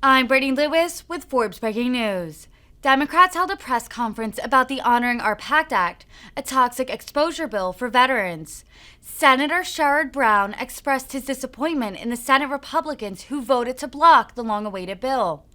I'm Brittany Lewis with Forbes Breaking News. Democrats held a press conference about the Honoring Our PACT Act, a toxic exposure bill for veterans. Senator Sherrod Brown expressed his disappointment in the Senate Republicans who voted to block the long-awaited bill.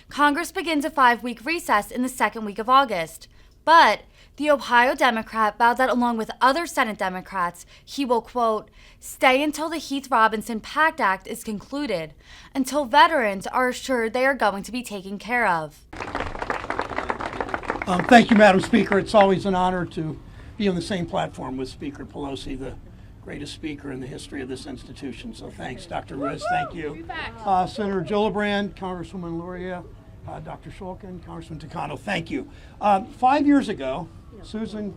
Congress begins a 5-week recess in the second week of August, but the Ohio Democrat vowed that along with other Senate Democrats, he will, quote, stay until the Heath Robinson PACT Act is concluded, until veterans are assured they are going to be taken care of. Thank you, Madam Speaker. It's always an honor to be on the same platform with Speaker Pelosi, the greatest speaker in the history of this institution. So thanks, Dr. Riz. Thank you. Senator Gillibrand, Congresswoman Luria, Dr. Shulkin, Congressman Takano, thank you. 5 years ago, Susan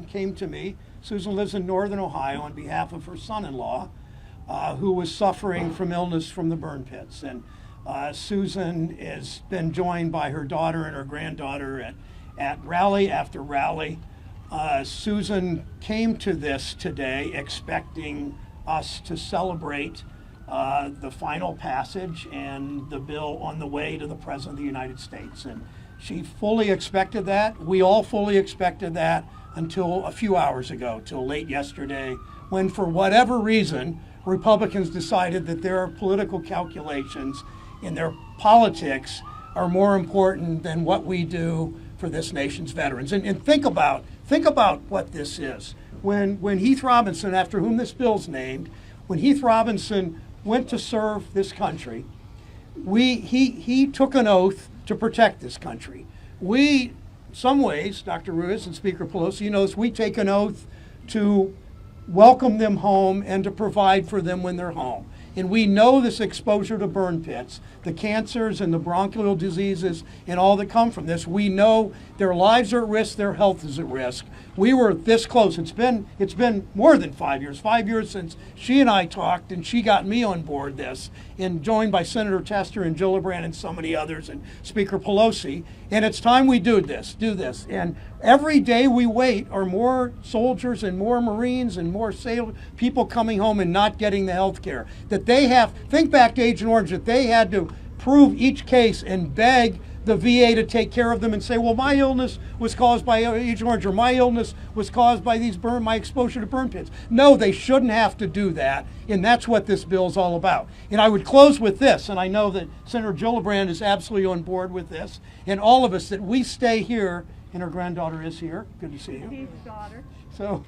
came to me. Susan lives in northern Ohio on behalf of her son-in-law, who was suffering from illness from the burn pits. And Susan has been joined by her daughter and her granddaughter at rally after rally. Susan came to this today expecting us to celebrate the final passage and the bill on the way to the President of the United States. And she fully expected that. We all fully expected that until a few hours ago, till late yesterday, when for whatever reason, Republicans decided that their political calculations and their politics are more important than what we do for this nation's veterans. And think about what this is. When Heath Robinson, after whom this bill's named, when Heath Robinson went to serve this country, he took an oath to protect this country. We, in some ways, Dr. Ruiz and Speaker Pelosi knows, we take an oath to welcome them home and to provide for them when they're home. And we know this exposure to burn pits, the cancers and the bronchial diseases and all that come from this. We know their lives are at risk, their health is at risk. We were this close. It's been more than 5 years. 5 years since she and I talked, and she got me on board this, and joined by Senator Tester and Gillibrand and so many others and Speaker Pelosi. And it's time we do this. And every day we wait are more soldiers and more Marines and more people coming home and not getting the health care that they have. Think back to Agent Orange, that they had to prove each case and beg the VA to take care of them and say, well, my illness was caused by Agent Orange, or my illness was caused by my exposure to burn pits. No, they shouldn't have to do that, and that's what this bill is all about. And I would close with this, and I know that Senator Gillibrand is absolutely on board with this, and all of us, that we stay here, and her granddaughter is here. Good to see you. Heath's daughter. So,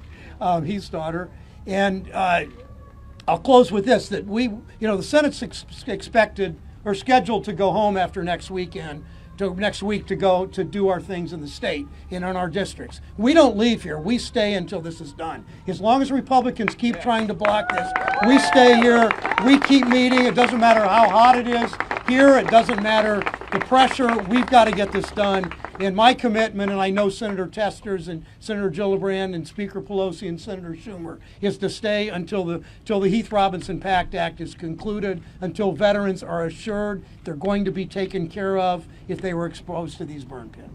Heath's daughter. And I'll close with this, that the Senate's expected or scheduled to go home after next week to go to do our things in the state and in our districts. We don't leave here. We stay until this is done. As long as Republicans keep trying to block this, we stay here. We keep meeting. It doesn't matter how hot it is here. It doesn't matter the pressure. We've got to get this done. And my commitment, and I know Senator Tester's and Senator Gillibrand and Speaker Pelosi and Senator Schumer, is to stay until the Heath Robinson PACT Act is concluded, until veterans are assured they're going to be taken care of if they were exposed to these burn pits.